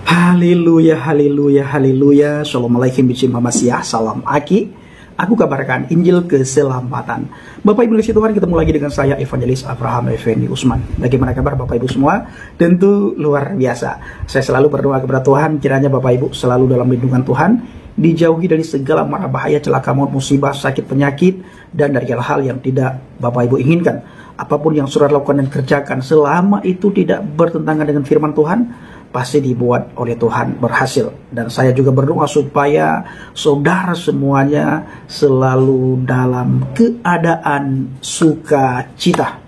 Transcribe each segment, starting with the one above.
Haleluya, haleluya, haleluya. Assalamualaikum warahmatullahi. Salam Aki. Aku kabarkan Injil keselamatan. Bapak Ibu kasih Tuhan, ketemu lagi dengan saya Evangelis Abraham Effendi Usman. Bagaimana kabar Bapak Ibu semua? Tentu luar biasa. Saya selalu berdoa kepada Tuhan, kiranya Bapak Ibu selalu dalam lindungan Tuhan, dijauhi dari segala mara bahaya, celaka maut, musibah, sakit, penyakit, dan dari hal-hal yang tidak Bapak Ibu inginkan. Apapun yang saudara lakukan dan kerjakan, selama itu tidak bertentangan dengan firman Tuhan, pasti dibuat oleh Tuhan berhasil. Dan saya juga berdoa supaya saudara semuanya selalu dalam keadaan sukacita,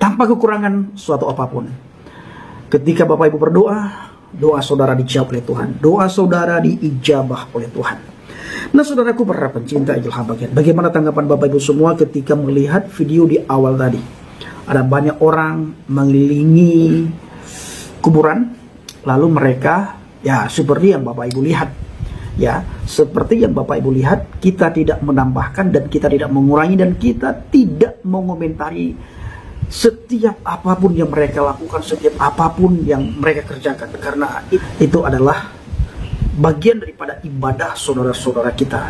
tanpa kekurangan suatu apapun. Ketika Bapak Ibu berdoa, doa saudara dijawab oleh Tuhan, doa saudara diijabah oleh Tuhan. Nah saudaraku para pencinta Injil Habagat, bagaimana tanggapan Bapak Ibu semua ketika melihat video di awal tadi? Ada banyak orang mengelilingi kuburan, lalu mereka ya seperti yang Bapak Ibu lihat. Ya, seperti yang Bapak Ibu lihat, kita tidak menambahkan dan kita tidak mengurangi dan kita tidak mengomentari setiap apapun yang mereka lakukan, setiap apapun yang mereka kerjakan, karena itu adalah bagian daripada ibadah saudara-saudara kita.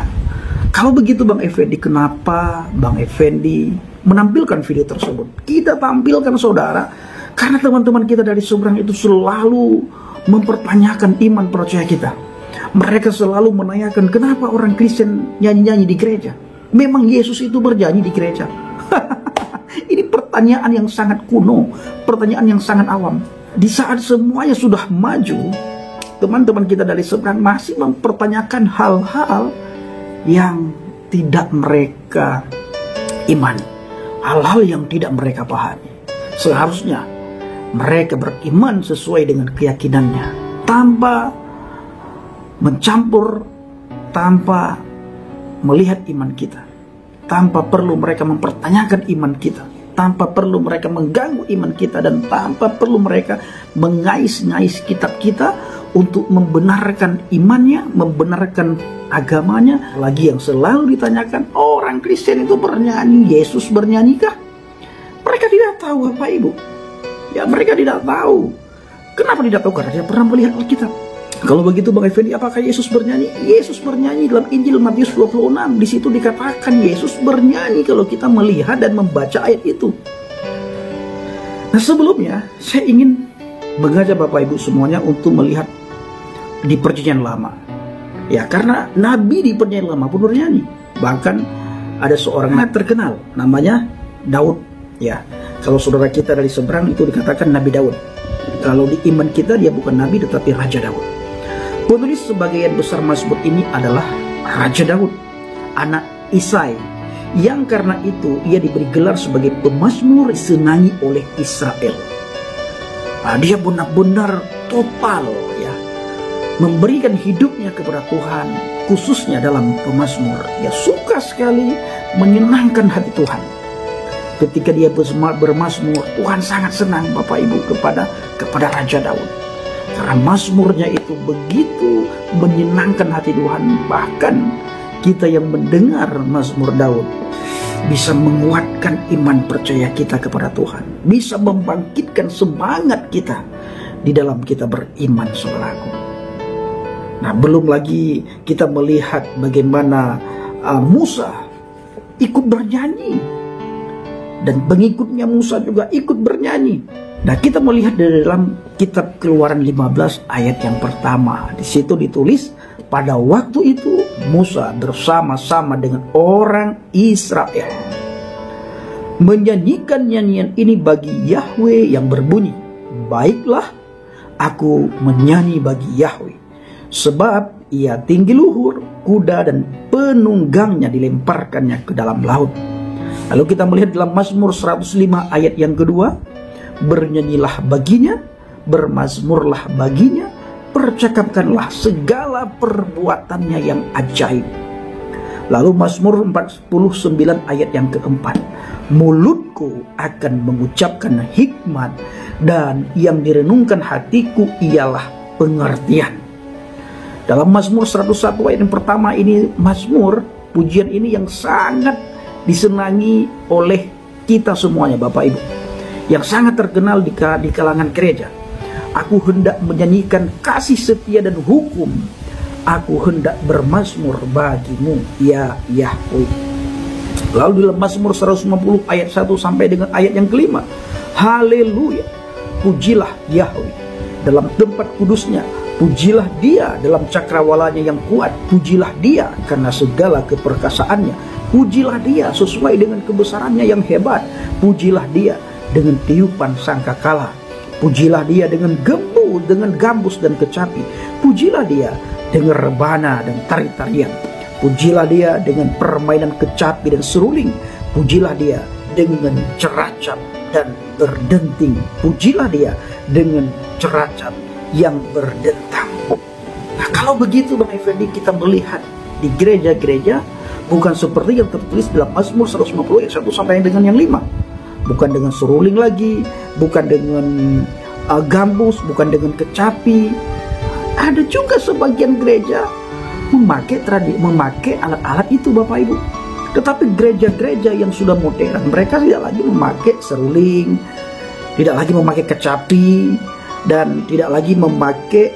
Kalau begitu Bang Effendi, kenapa Bang Effendi menampilkan video tersebut? Kita tampilkan saudara, karena teman-teman kita dari seberang itu selalu mempertanyakan iman percaya kita. Mereka selalu menanyakan, kenapa orang Kristen nyanyi-nyanyi di gereja? Memang Yesus itu bernyanyi di gereja? Ini pertanyaan yang sangat kuno, pertanyaan yang sangat awam. Di saat semuanya sudah maju, teman-teman kita dari seberang masih mempertanyakan hal-hal yang tidak mereka iman, hal-hal yang tidak mereka pahami. Seharusnya mereka beriman sesuai dengan keyakinannya, tanpa mencampur, tanpa melihat iman kita, tanpa perlu mereka mempertanyakan iman kita, tanpa perlu mereka mengganggu iman kita, dan tanpa perlu mereka mengais-ngais kitab kita untuk membenarkan imannya, membenarkan agamanya. Lagi yang selalu ditanyakan, orang Kristen itu bernyanyi, Yesus bernyanyi kah? Mereka tidak tahu Bapak Ibu. Ya, mereka tidak tahu. Kenapa tidak tahu? Karena dia pernah melihat Alkitab. Kalau begitu Bang Effendi, apakah Yesus bernyanyi? Yesus bernyanyi dalam Injil Matius 26. Di situ dikatakan Yesus bernyanyi kalau kita melihat dan membaca ayat itu. Nah sebelumnya saya ingin mengajak Bapak Ibu semuanya untuk melihat di Perjanjian Lama. Ya, karena Nabi di Perjanjian Lama pun bernyanyi. Bahkan ada seorang yang terkenal namanya Daud. Ya, kalau saudara kita dari seberang itu dikatakan Nabi Daud. Kalau di iman kita dia bukan Nabi tetapi Raja Daud. Penulis sebagian besar mazmur ini adalah Raja Daud, anak Isai, yang karena itu ia diberi gelar sebagai pemazmur disenangi oleh Israel. Nah, dia benar-benar total ya, memberikan hidupnya kepada Tuhan, khususnya dalam pemazmur. Dia suka sekali menyenangkan hati Tuhan. Ketika dia bermazmur, Tuhan sangat senang Bapak Ibu kepada Raja Daud. Karena mazmurnya itu begitu menyenangkan hati Tuhan. Bahkan kita yang mendengar mazmur Daud bisa menguatkan iman percaya kita kepada Tuhan, bisa membangkitkan semangat kita di dalam kita beriman, saudaraku. Nah, belum lagi kita melihat bagaimana Musa ikut bernyanyi, dan pengikutnya Musa juga ikut bernyanyi. Nah, kita melihat dari dalam kitab Keluaran 15 ayat yang pertama. Di situ ditulis, pada waktu itu Musa bersama-sama dengan orang Israel menyanyikan nyanyian ini bagi Yahweh yang berbunyi, baiklah aku menyanyi bagi Yahweh, sebab ia tinggi luhur, kuda dan penunggangnya dilemparkannya ke dalam laut. Lalu kita melihat dalam Mazmur 105 ayat yang kedua, bernyanyilah baginya, bermazmurlah baginya, percakapkanlah segala perbuatannya yang ajaib. Lalu Mazmur 49 ayat yang keempat, mulutku akan mengucapkan hikmat, dan yang direnungkan hatiku ialah pengertian. Dalam Mazmur 101 ayat yang pertama ini, Mazmur pujian ini yang sangat disenangi oleh kita semuanya Bapak Ibu, yang sangat terkenal di kalangan gereja. Aku hendak menyanyikan kasih setia dan hukum. Aku hendak bermazmur bagimu, ya Yahweh. Lalu dalam Mazmur 150 ayat 1 sampai dengan ayat yang kelima, haleluya, pujilah Yahweh dalam tempat kudusnya, pujilah dia dalam cakrawalanya yang kuat, pujilah dia karena segala keperkasaannya, pujilah dia sesuai dengan kebesarannya yang hebat, pujilah dia dengan tiupan sangkakala, pujilah dia dengan gembu, dengan gambus dan kecapi, pujilah dia dengan rebana dan tari-tarian, pujilah dia dengan permainan kecapi dan seruling, pujilah dia dengan ceracap dan berdenting, pujilah dia dengan ceracap yang berdentang. Nah, kalau begitu Bang Effendi, kita melihat di gereja-gereja bukan seperti yang tertulis dalam Mazmur 150 ayat 1 sampai dengan yang 5. Bukan dengan seruling lagi, bukan dengan gambus, bukan dengan kecapi. Ada juga sebagian gereja memakai alat-alat itu Bapak Ibu. Tetapi gereja-gereja yang sudah modern, mereka tidak lagi memakai seruling, tidak lagi memakai kecapi, dan tidak lagi memakai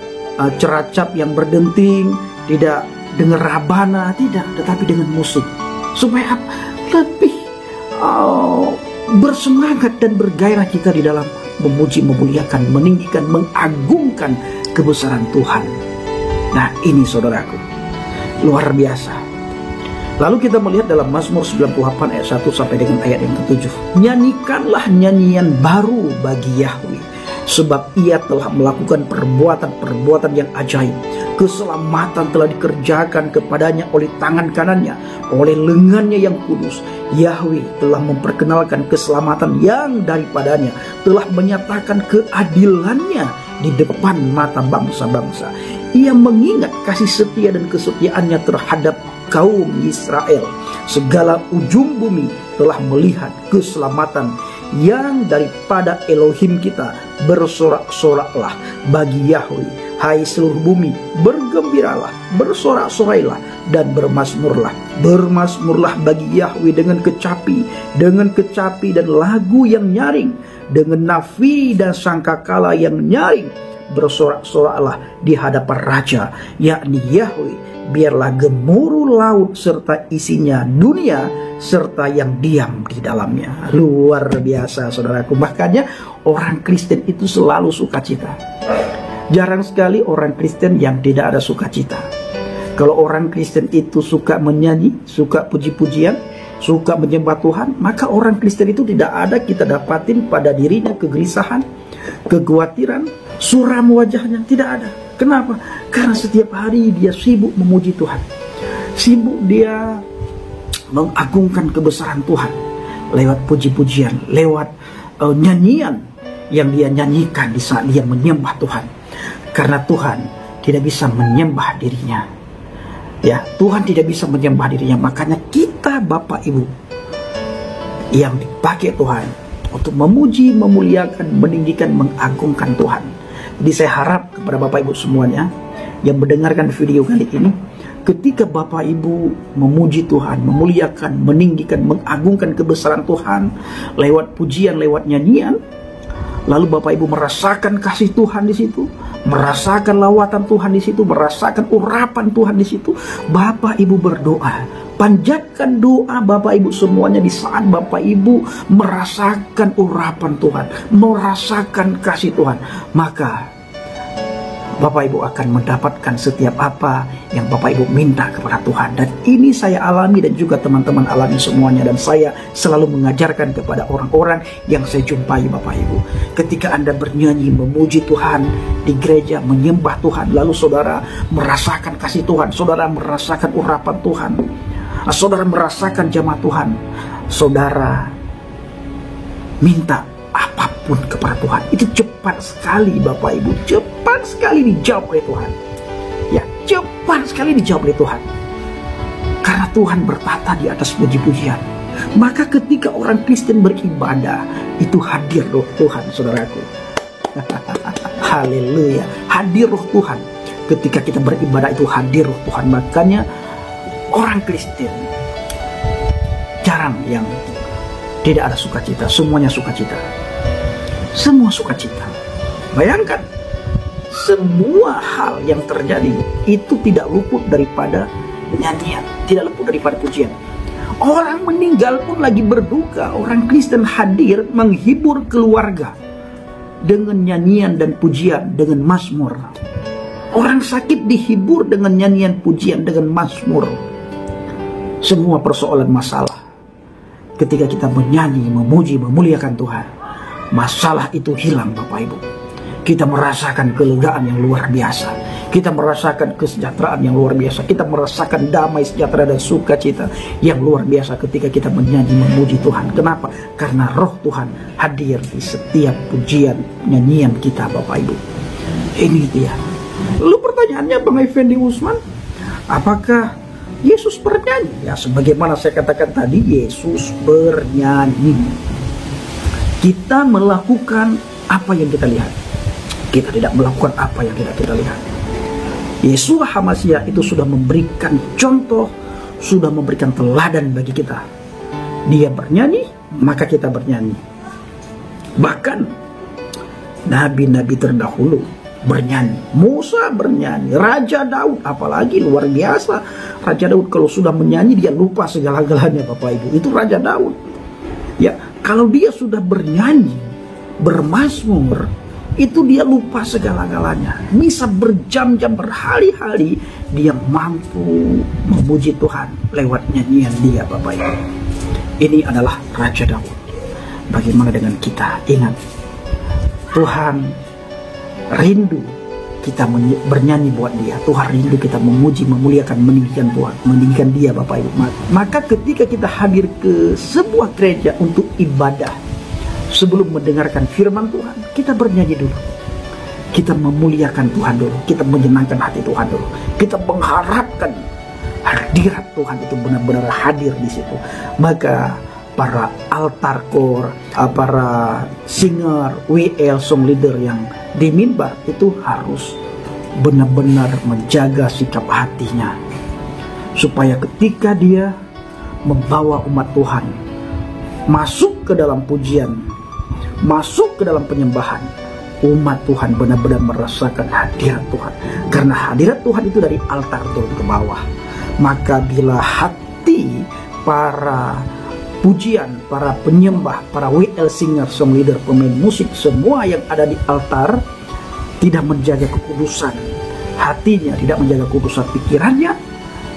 ceracap yang berdenting, tidak dengan rabana, tidak, tetapi dengan musik. Supaya lebih bersemangat dan bergairah kita di dalam memuji, memuliakan, meninggikan, mengagungkan kebesaran Tuhan. Nah, ini saudaraku, luar biasa. Lalu kita melihat dalam Mazmur 98 ayat 1 sampai dengan ayat yang ke-7. Nyanyikanlah nyanyian baru bagi Yahweh, sebab ia telah melakukan perbuatan-perbuatan yang ajaib. Keselamatan telah dikerjakan kepadanya oleh tangan kanannya, oleh lengannya yang kudus. Yahweh telah memperkenalkan keselamatan yang daripadanya, telah menyatakan keadilannya di depan mata bangsa-bangsa. Ia mengingat kasih setia dan kesetiaannya terhadap kaum Israel. Segala ujung bumi telah melihat keselamatan yang daripada Elohim kita. Bersorak-soraklah bagi Yahweh, hai seluruh bumi, bergembiralah, bersorak-sorailah dan bermazmurlah. Bermazmurlah bagi Yahweh dengan kecapi dan lagu yang nyaring, dengan nafi dan sangkakala yang nyaring. Bersorak-soraklah di hadapan Raja, yakni Yahweh. Biarlah gemuruh laut serta isinya, dunia serta yang diam di dalamnya. Luar biasa saudaraku. Makanya orang Kristen itu selalu sukacita. Jarang sekali orang Kristen yang tidak ada sukacita. Kalau orang Kristen itu suka menyanyi, suka puji-pujian, suka menyembah Tuhan, maka orang Kristen itu tidak ada kita dapatin pada dirinya kegelisahan, kekhawatiran, suram wajahnya, tidak ada. Kenapa? Karena setiap hari dia sibuk memuji Tuhan, sibuk dia mengagungkan kebesaran Tuhan lewat puji-pujian, lewat nyanyian yang dia nyanyikan di saat dia menyembah Tuhan. Karena Tuhan tidak bisa menyembah dirinya, ya, Tuhan tidak bisa menyembah dirinya. Makanya kita Bapak Ibu yang dipakai Tuhan untuk memuji, memuliakan, meninggikan, mengagungkan Tuhan. Jadi saya harap kepada Bapak Ibu semuanya yang mendengarkan video kali ini, ketika Bapak Ibu memuji Tuhan, memuliakan, meninggikan, mengagungkan kebesaran Tuhan lewat pujian, lewat nyanyian, lalu Bapak Ibu merasakan kasih Tuhan di situ, merasakan lawatan Tuhan di situ, merasakan urapan Tuhan di situ, Bapak Ibu berdoa, panjatkan doa Bapak Ibu semuanya di saat Bapak Ibu merasakan urapan Tuhan, merasakan kasih Tuhan, maka Bapak Ibu akan mendapatkan setiap apa yang Bapak Ibu minta kepada Tuhan. Dan ini saya alami dan juga teman-teman alami semuanya. Dan saya selalu mengajarkan kepada orang-orang yang saya jumpai Bapak Ibu. Ketika Anda bernyanyi, memuji Tuhan di gereja, menyembah Tuhan, lalu saudara merasakan kasih Tuhan, saudara merasakan urapan Tuhan, saudara merasakan jamaah Tuhan, saudara minta apapun kepada Tuhan, itu cepat sekali Bapak Ibu, cepat sekali dijawab oleh Tuhan. Ya, cepat sekali dijawab oleh Tuhan. Karena Tuhan bertata di atas puji-pujian. Maka ketika orang Kristen beribadah, itu hadir roh Tuhan, saudaraku. Haleluya, hadir roh Tuhan. Ketika kita beribadah itu hadir roh Tuhan. Makanya orang Kristen jarang yang tidak ada sukacita, semuanya sukacita. Semua sukacita. Bayangkan semua hal yang terjadi itu tidak luput daripada nyanyian, tidak luput daripada pujian. Orang meninggal pun lagi berduka, orang Kristen hadir menghibur keluarga dengan nyanyian dan pujian, dengan mazmur. Orang sakit dihibur dengan nyanyian pujian, dengan mazmur. Semua persoalan masalah, ketika kita menyanyi, memuji, memuliakan Tuhan, masalah itu hilang Bapak Ibu. Kita merasakan kelegaan yang luar biasa. Kita merasakan kesejahteraan yang luar biasa. Kita merasakan damai, sejahtera, dan sukacita yang luar biasa ketika kita menyanyi, memuji Tuhan. Kenapa? Karena roh Tuhan hadir di setiap pujian, nyanyian kita Bapak Ibu. Ini dia. Lalu pertanyaannya Bang Effendi Usman, apakah Yesus bernyanyi? Ya, sebagaimana saya katakan tadi, Yesus bernyanyi. Kita melakukan apa yang kita lihat. Kita tidak melakukan apa yang tidak kita lihat. Yeshua HaMashiach itu sudah memberikan contoh, sudah memberikan teladan bagi kita. Dia bernyanyi, maka kita bernyanyi. Bahkan nabi-nabi terdahulu bernyanyi. Musa bernyanyi, Raja Daud, apalagi luar biasa. Raja Daud kalau sudah menyanyi dia lupa segala-galanya Bapak Ibu. Itu Raja Daud. Ya, kalau dia sudah bernyanyi, bermazmur, itu dia lupa segala-galanya. Bisa berjam-jam, berhari-hari dia mampu memuji Tuhan lewat nyanyian dia Bapak Ibu. Ini adalah Raja Daud. Bagaimana dengan kita? Ingat, Tuhan rindu kita bernyanyi buat dia. Tuhan rindu kita memuji, memuliakan, meninggikan Tuhan, meninggikan dia Bapak Ibu. Maka ketika kita hadir ke sebuah gereja untuk ibadah, sebelum mendengarkan firman Tuhan, kita bernyanyi dulu. Kita memuliakan Tuhan dulu. Kita menyenangkan hati Tuhan dulu. Kita mengharapkan hadirat Tuhan itu benar-benar hadir di situ. Maka para altar core, para singer, WL, song leader yang di mimbar itu harus benar-benar menjaga sikap hatinya. Supaya ketika dia membawa umat Tuhan masuk ke dalam pujian, masuk ke dalam penyembahan, umat Tuhan benar-benar merasakan hadirat Tuhan. Karena hadirat Tuhan itu dari altar turun ke bawah. Maka bila hati para pujian, para penyembah, para WL singer, song leader, pemain musik, semua yang ada di altar tidak menjaga kekudusan hatinya, tidak menjaga kekudusan pikirannya,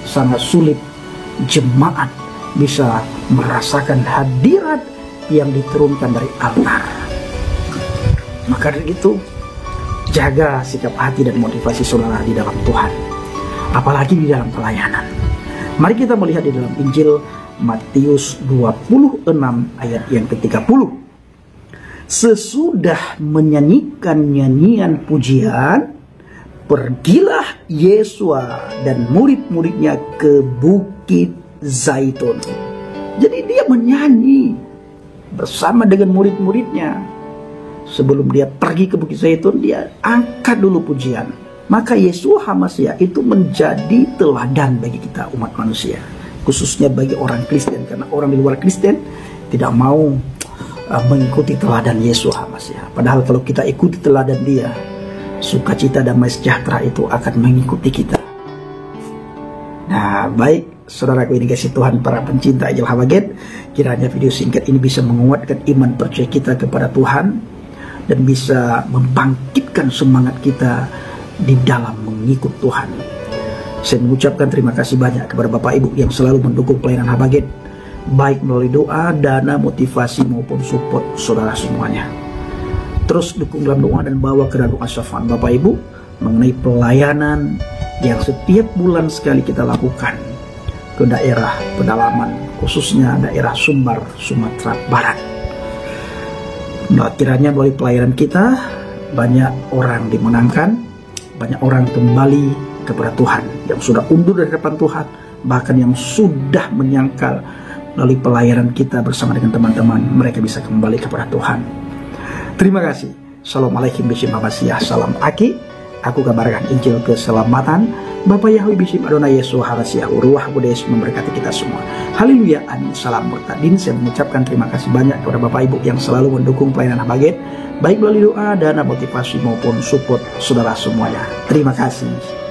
sangat sulit jemaat bisa merasakan hadirat yang diturunkan dari altar. Maka dari itu, jaga sikap hati dan motivasi saudara di dalam Tuhan, apalagi di dalam pelayanan. Mari kita melihat di dalam Injil Matius 26 ayat yang ke-30. Sesudah menyanyikan nyanyian pujian, pergilah Yesua dan murid-muridnya ke Bukit Zaitun. Jadi dia menyanyi bersama dengan murid-muridnya. Sebelum dia pergi ke Bukit Zaitun, dia angkat dulu pujian. Maka Yeshua HaMashiach itu menjadi teladan bagi kita umat manusia, khususnya bagi orang Kristen, karena orang di luar Kristen tidak mau mengikuti teladan Yeshua HaMashiach. Padahal kalau kita ikuti teladan dia, sukacita, damai, sejahtera itu akan mengikuti kita. Nah, baik saudaraku ini kasih Tuhan, para pencinta Ajil Habaget, kiranya video singkat ini bisa menguatkan iman percaya kita kepada Tuhan dan bisa membangkitkan semangat kita di dalam mengikut Tuhan. Saya mengucapkan terima kasih banyak kepada Bapak Ibu yang selalu mendukung pelayanan Habaget, baik melalui doa, dana, motivasi maupun support saudara semuanya. Terus dukung dalam doa dan bawa ke dalam doa syafaat Bapak Ibu mengenai pelayanan yang setiap bulan sekali kita lakukan ke daerah pedalaman, khususnya daerah Sumbar, Sumatera Barat. Nah, kiranya melalui pelayanan kita banyak orang dimenangkan, banyak orang kembali kepada Tuhan, yang sudah undur dari hadapan Tuhan, bahkan yang sudah menyangkal melalui pelayanan kita bersama dengan teman-teman, mereka bisa kembali kepada Tuhan. Terima kasih. Shalom alaikum, salam Aki. aku kabarkan Injil keselamatan. Bapa Yahweh Bisip Adonai Yesus Harasiahu Ruah Budes memberkati kita semua. Haleluya, amin. Salam bertadin. Saya mengucapkan terima kasih banyak kepada Bapak Ibu yang selalu mendukung pelayanan Habaget, baik melalui doa, dana, motivasi maupun support saudara semuanya. Terima kasih.